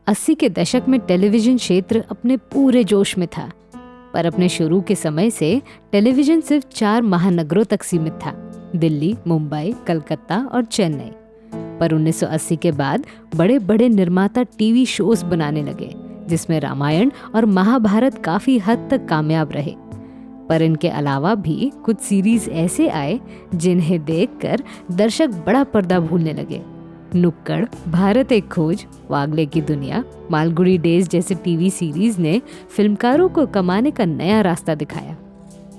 80 के दशक में टेलीविज़न क्षेत्र अपने पूरे जोश में था, पर अपने शुरू के समय से टेलीविज़न सिर्फ 4 महानगरों तक सीमित था, दिल्ली, मुंबई, कलकत्ता और चेन्नई। पर 1980 के बाद बड़े बड़े निर्माता टीवी शोज बनाने लगे, जिसमें रामायण और महाभारत काफ़ी हद तक कामयाब रहे। पर इनके अलावा भी कुछ सीरीज ऐसे आए जिन्हें देखकर दर्शक बड़ा पर्दा भूलने लगे। नुक्कड़, भारत एक खोज, वागले की दुनिया, मालगुड़ी डेज जैसे टीवी सीरीज ने फिल्मकारों को कमाने का नया रास्ता दिखाया।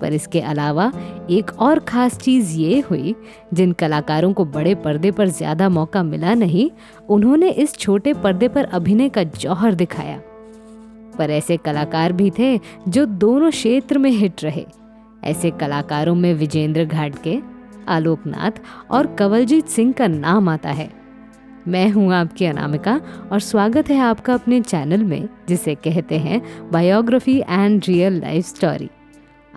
पर इसके अलावा एक और खास चीज़ ये हुई, जिन कलाकारों को बड़े पर्दे पर ज़्यादा मौका मिला नहीं, उन्होंने इस छोटे पर्दे पर अभिनय का जौहर दिखाया। पर ऐसे कलाकार भी थे जो दोनों क्षेत्र में हिट रहे। ऐसे कलाकारों में विजेंद्र घाटगे, आलोकनाथ और कंवलजीत सिंह का नाम आता है। मैं हूं आपकी अनामिका और स्वागत है आपका अपने चैनल में, जिसे कहते हैं biography and real life story.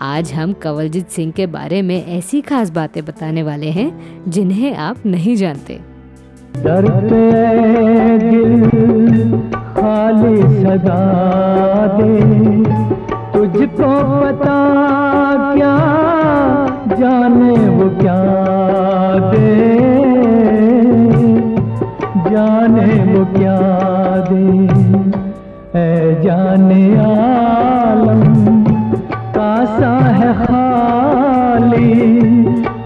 आज हम कंवलजीत सिंह के बारे में ऐसी खास बातें बताने वाले हैं जिन्हें आप नहीं जानते। डरते दिल खाली सदा दे, तुझको पता क्या जाने वो क्या दे, जाने वो क्या दे। ऐ जाने आलम कासा है खाली,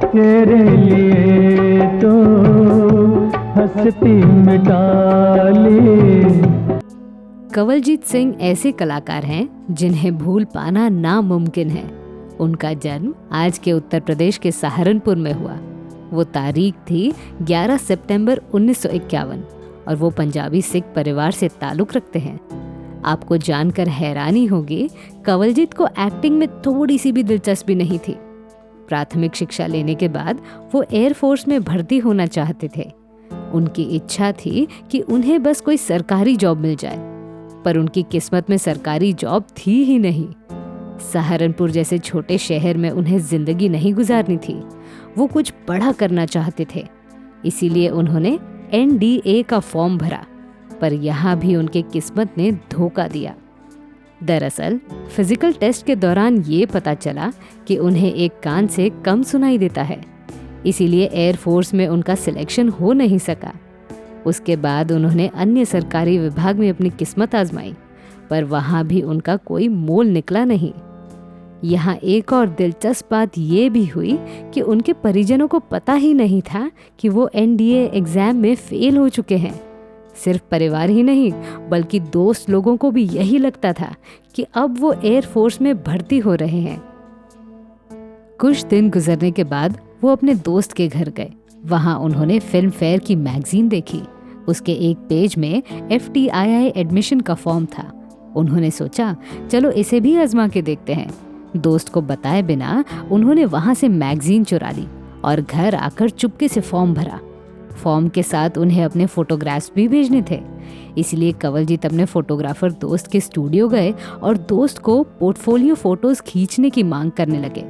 तेरे लिए तो हंसती मिटाली। कंवलजीत सिंह ऐसे कलाकार हैं जिन्हें भूल पाना नामुमकिन है। उनका जन्म आज के उत्तर प्रदेश के सहारनपुर में हुआ। वो तारीख थी 11 सितंबर 1951 और वो पंजाबी सिख परिवार से ताल्लुक़ रखते हैं। आपको जानकर हैरानी होगी, कंवलजीत को एक्टिंग में थोड़ी सी भी दिलचस्पी नहीं थी। प्राथमिक शिक्षा लेने के बाद वो एयरफोर्स में भर्ती होना चाहते थे। उनकी इच्छा थी कि उन्हें बस कोई सरकारी जॉब मिल जाए, पर उनकी किस्मत में सरकारी जॉब थी ही नहीं। सहारनपुर जैसे छोटे शहर में उन्हें जिंदगी नहीं गुजारनी थी। वो कुछ बड़ा करना चाहते थे, इसीलिए उन्होंने NDA का फॉर्म भरा, पर यहाँ भी उनके किस्मत ने धोखा दिया। दरअसल फिजिकल टेस्ट के दौरान ये पता चला कि उन्हें एक कान से कम सुनाई देता है, इसीलिए एयरफोर्स में उनका सिलेक्शन हो नहीं सका। उसके बाद उन्होंने अन्य सरकारी विभाग में अपनी किस्मत आजमाई, पर वहाँ भी उनका कोई मोल निकला नहीं। यहाँ एक और दिलचस्प बात ये भी हुई कि उनके परिजनों को पता ही नहीं था कि वो NDA एग्जाम में फेल हो चुके हैं। सिर्फ परिवार ही नहीं, बल्कि दोस्त लोगों को भी यही लगता था कि अब वो एयरफोर्स में भर्ती हो रहे हैं। कुछ दिन गुजरने के बाद वो अपने दोस्त के घर गए। वहाँ उन्होंने फिल्म फेयर की मैगजीन देखी। उसके एक पेज में FTII एडमिशन का फॉर्म था। उन्होंने सोचा, चलो इसे भी आजमा के देखते हैं। दोस्त को बताए बिना उन्होंने वहाँ से मैगजीन चुरा ली और घर आकर चुपके से फॉर्म भरा। फॉर्म के साथ उन्हें अपने फोटोग्राफ्स भी भेजने थे, इसलिए कंवलजीत अपने फोटोग्राफर दोस्त के स्टूडियो गए और दोस्त को पोर्टफोलियो फोटोज खींचने की मांग करने लगे।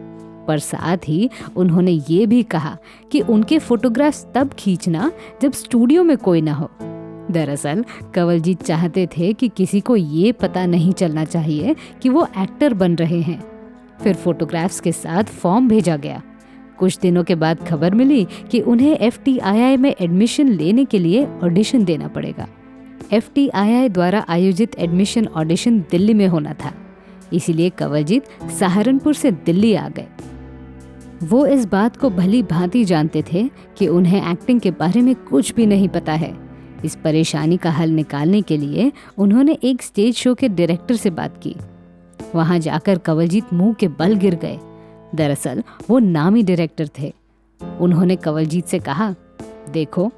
पर साथ ही उन्होंने ये भी कहा कि उनके फोटोग्राफ्स तब खींचना जब स्टूडियो में कोई ना हो। दरअसल कंवलजीत चाहते थे कि किसी को ये पता नहीं चलना चाहिए कि वो एक्टर बन रहे हैं। फिर फोटोग्राफ्स के साथ फॉर्म भेजा गया। कुछ दिनों के बाद खबर मिली कि उन्हें FTII में एडमिशन लेने के लिए ऑडिशन देना पड़ेगा। FTII द्वारा आयोजित एडमिशन ऑडिशन दिल्ली में होना था, इसीलिए कंवलजीत सहारनपुर से दिल्ली आ गए। वो इस बात को भली भांति जानते थे कि उन्हें एक्टिंग के बारे में कुछ भी नहीं पता है। इस परेशानी का हल निकालने के लिए उन्होंने एक स्टेज शो के डायरेक्टर से बात की। वहां जाकर कंवलजीत मुंह के बल गिर गए। दरअसल वो नामी डायरेक्टर थे। उन्होंने कंवलजीत से कहा, देखो,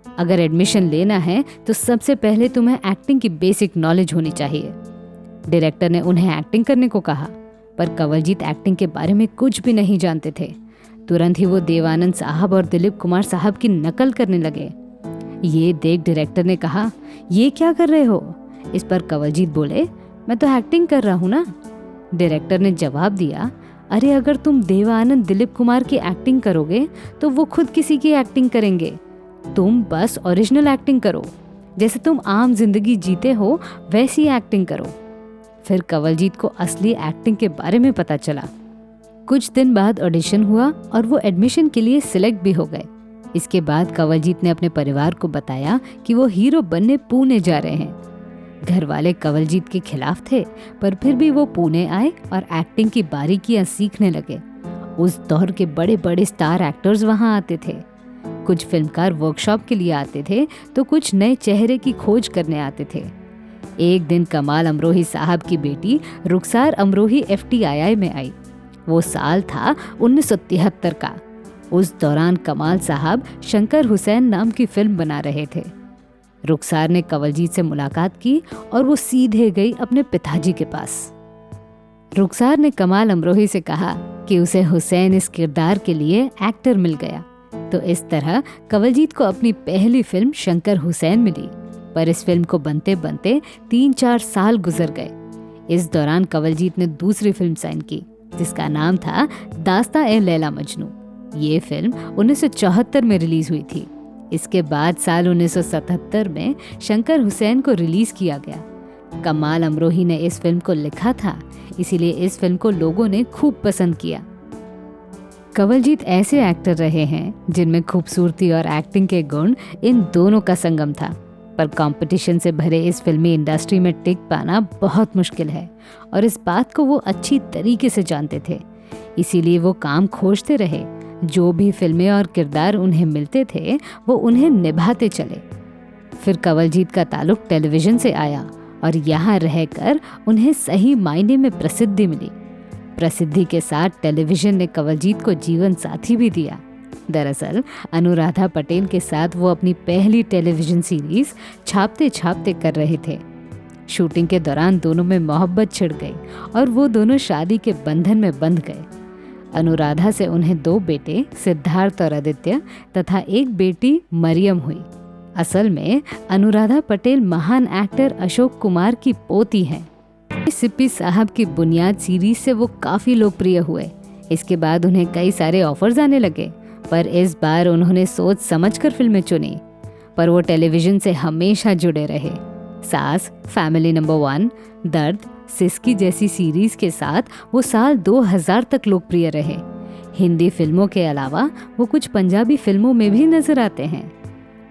अगर एडमिशन लेना है तो सबसे पहले तुम्हें एक्टिंग की बेसिक नॉलेज होनी चाहिए। डायरेक्टर ने उन्हें एक्टिंग करने को कहा, पर कंवलजीत एक्टिंग के बारे में कुछ भी नहीं जानते थे। तुरंत ही वो देवानंद साहब और दिलीप कुमार साहब की नकल करने लगे। ये देख डायरेक्टर ने कहा, ये क्या कर रहे हो? इस पर कंवलजीत बोले, मैं तो एक्टिंग कर रहा हूँ ना। डायरेक्टर ने जवाब दिया, अरे अगर तुम देवानंद दिलीप कुमार की एक्टिंग करोगे तो वो खुद किसी की एक्टिंग करेंगे, तुम बस ओरिजिनल एक्टिंग करो। जैसे तुम आम जिंदगी जीते हो वैसी एक्टिंग करो। फिर कंवलजीत को असली एक्टिंग के बारे में पता चला। कुछ दिन बाद ऑडिशन हुआ और वो एडमिशन के लिए सिलेक्ट भी हो गए। इसके बाद कंवलजीत ने अपने परिवार को बताया कि वो हीरो बनने पुणे जा रहे हैं। घर वाले कंवलजीत के खिलाफ थे, पर फिर भी वो पुणे आए और एक्टिंग की बारीकियां सीखने लगे। उस दौर के बड़े बड़े स्टार एक्टर्स वहां आते थे। कुछ फिल्मकार वर्कशॉप के लिए आते थे तो कुछ नए चेहरे की खोज करने आते थे। एक दिन कमाल अमरोही साहब की बेटी रुखसार अमरोही FTII में आई। वो साल था 1973 का। उस दौरान कमाल साहब शंकर हुसैन नाम की फिल्म बना रहे थे। रुखसार ने कंवलजीत से मुलाकात की और वो सीधे गई अपने पिताजी के पास। रुखसार ने कमाल अमरोही से कहा कि उसे हुसैन इस किरदार के लिए एक्टर मिल गया। तो इस तरह कंवलजीत को अपनी पहली फिल्म शंकर हुसैन मिली। पर इस फिल्म को बनते बनते 3-4 साल गुजर गए। इस दौरान कंवलजीत ने दूसरी फिल्म साइन की जिसका नाम था दास्तान-ए-लैला मजनू। ये फिल्म 1974 में रिलीज हुई थी। इसके बाद साल 1977 में शंकर हुसैन को रिलीज किया गया। कमाल अमरोही ने इस फिल्म को लिखा था, इसीलिए इस फिल्म को लोगों ने खूब पसंद किया। कंवलजीत ऐसे एक्टर रहे हैं जिनमें खूबसूरती और एक्टिंग के गुण इन दोनों का संगम था। पर कंपटीशन से भरे इस फिल्मी इंडस्ट्री में टिक पाना बहुत मुश्किल है और इस बात को वो अच्छी तरीके से जानते थे। इसीलिए वो काम खोजते रहे। जो भी फिल्में और किरदार उन्हें मिलते थे वो उन्हें निभाते चले। फिर कंवलजीत का ताल्लुक टेलीविजन से आया और यहाँ रहकर उन्हें सही मायने में प्रसिद्धि मिली। प्रसिद्धि के साथ टेलीविजन ने कंवलजीत को जीवन साथी भी दिया। दरअसल अनुराधा पटेल के साथ वो अपनी पहली टेलीविजन सीरीज छापते छापते कर रहे थे। शूटिंग के दौरान दोनों में मोहब्बत छिड़ गई और वो दोनों शादी के बंधन में बंध गए। अनुराधा से उन्हें 2 बेटे सिद्धार्थ और आदित्य तथा एक बेटी मरियम हुई। असल में अनुराधा पटेल महान एक्टर अशोक कुमार की पोती हैं। सिप्पी साहब की बुनियाद सीरीज से वो काफ़ी लोकप्रिय हुए। इसके बाद उन्हें कई सारे ऑफर्स आने लगे, पर इस बार उन्होंने सोच समझकर फिल्में चुनी। पर वो टेलीविजन से हमेशा जुड़े रहे। सास, फैमिली नंबर 1, दर्द, सिस्की जैसी सीरीज के साथ वो साल 2000 तक लोकप्रिय रहे। हिंदी फिल्मों के अलावा वो कुछ पंजाबी फिल्मों में भी नजर आते हैं।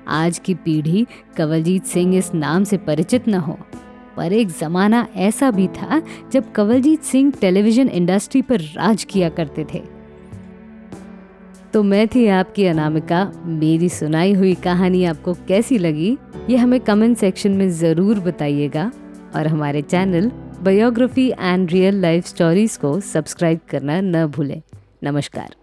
आज की पीढ़ी कंवलजीत सिंह इस नाम से परिचित न हो, पर एक जमाना ऐसा भी था जब कंवलजीत सिंह टेलीविजन इंडस्ट्री पर राज किया करते थे। तो मैं थी आपकी अनामिका। मेरी सुनाई हुई कहानी आपको कैसी लगी ये हमें कमेंट सेक्शन में ज़रूर बताइएगा और हमारे channel biography and real life stories को सब्सक्राइब करना न भूलें। नमस्कार।